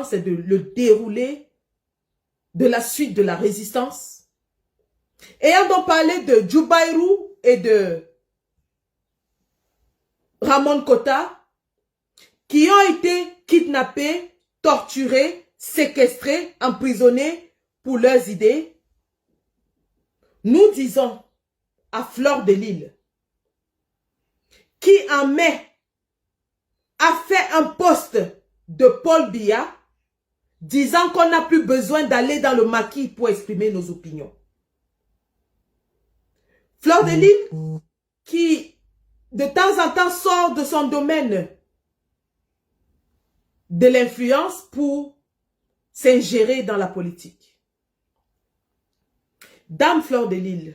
c'est de le dérouler de la suite de la résistance. Ayant donc parlé de Djoubairu et de Ramon Kota, qui ont été kidnappés, torturés, séquestrés, emprisonnés pour leurs idées, nous disons à Fleur de Lys, qui en mai a fait un post de Paul Biya, disant qu'on n'a plus besoin d'aller dans le maquis pour exprimer nos opinions. Fleur de Lys, qui de temps en temps sort de son domaine de l'influence pour s'ingérer dans la politique. Dame Fleur de Lys,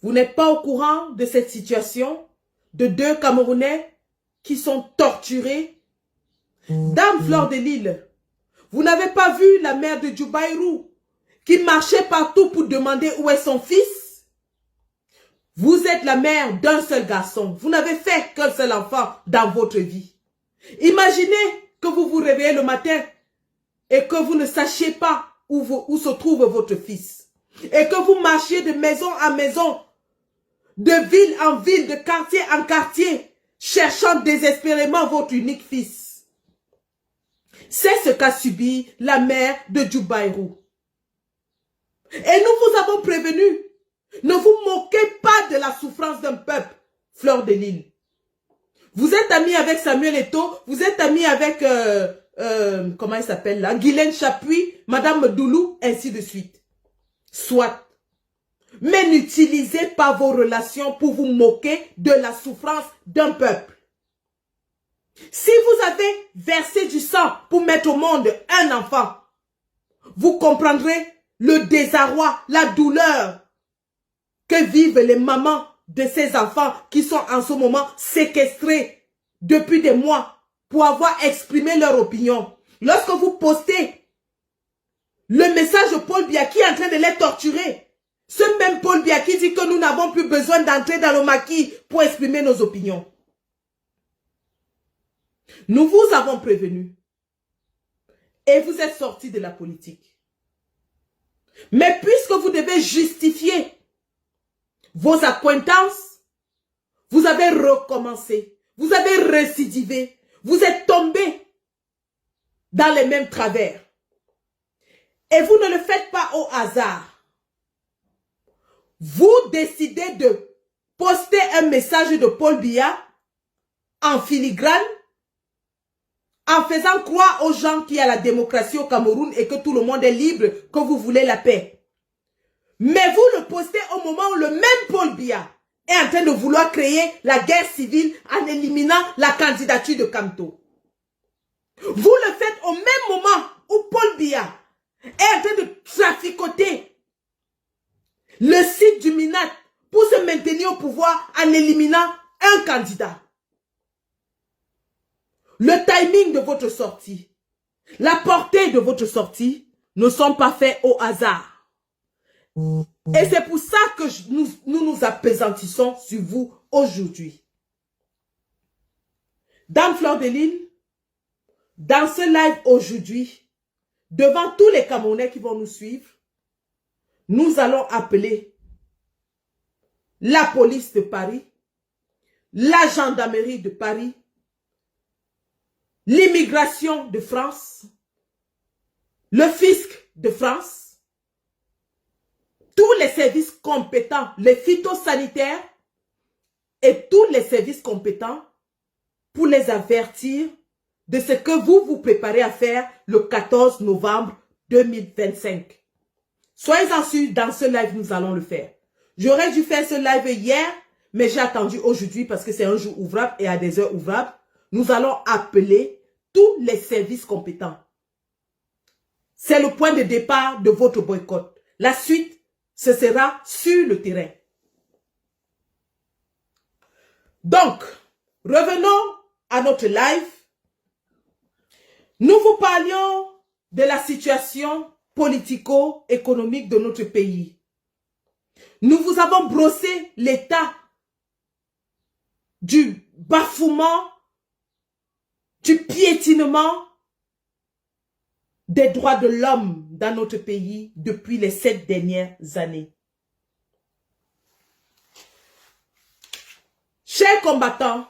vous n'êtes pas au courant de cette situation de 2 Camerounais qui sont torturés. Dame Fleur de Lys, vous n'avez pas vu la mère de Djoubairu qui marchait partout pour demander où est son fils? Vous êtes la mère d'un seul garçon. Vous n'avez fait qu'un seul enfant dans votre vie. Imaginez que vous vous réveillez le matin et que vous ne sachiez pas où se trouve votre fils. Et que vous marchiez de maison en maison, de ville en ville, de quartier en quartier, cherchant désespérément votre unique fils. C'est ce qu'a subi la mère de Djoubairu. Et nous vous avons prévenu, ne vous moquez pas de la souffrance d'un peuple, Fleur de Lys. Vous êtes amis avec Samuel Eto'o, vous êtes amis avec, comment il s'appelle là, Guylaine Chapuis, Madame Doulou, ainsi de suite. Soit. Mais n'utilisez pas vos relations pour vous moquer de la souffrance d'un peuple. Si vous avez versé du sang pour mettre au monde un enfant, vous comprendrez le désarroi, la douleur que vivent les mamans de ces enfants qui sont en ce moment séquestrés depuis des mois pour avoir exprimé leur opinion. Lorsque vous postez le message de Paul Biya qui est en train de les torturer, ce même Paul Biya qui dit que nous n'avons plus besoin d'entrer dans le maquis pour exprimer nos opinions. Nous vous avons prévenu et vous êtes sortis de la politique. Mais puisque vous devez justifier vos accointances, vous avez recommencé, vous avez récidivé, vous êtes tombé dans les mêmes travers. Et vous ne le faites pas au hasard. Vous décidez de poster un message de Paul Biya en filigrane, en faisant croire aux gens qu'il y a la démocratie au Cameroun et que tout le monde est libre, que vous voulez la paix. Mais vous le postez au moment où le même Paul Biya est en train de vouloir créer la guerre civile en éliminant la candidature de Kamto. Vous le faites au même moment où Paul Biya est en train de traficoter le site du Minat pour se maintenir au pouvoir en éliminant un candidat. Le timing de votre sortie, la portée de votre sortie ne sont pas faits au hasard. Et c'est pour ça que nous nous appesantissons sur vous aujourd'hui. Dame Fleur de Lys, dans ce live aujourd'hui, devant tous les Camerounais qui vont nous suivre, nous allons appeler la police de Paris, la gendarmerie de Paris, l'immigration de France, le fisc de France, tous les services compétents, les phytosanitaires et tous les services compétents pour les avertir de ce que vous vous préparez à faire le 14 novembre 2025. Soyez-en sûrs, dans ce live, nous allons le faire. J'aurais dû faire ce live hier, mais j'ai attendu aujourd'hui parce que c'est un jour ouvrable et à des heures ouvrables. Nous allons appeler tous les services compétents. C'est le point de départ de votre boycott. La suite, ce sera sur le terrain. Donc, revenons à notre live. Nous vous parlions de la situation politico-économique de notre pays. Nous vous avons brossé l'état du bafouement, du piétinement des droits de l'homme dans notre pays depuis les 7 dernières années. Chers combattants,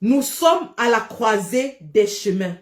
nous sommes à la croisée des chemins.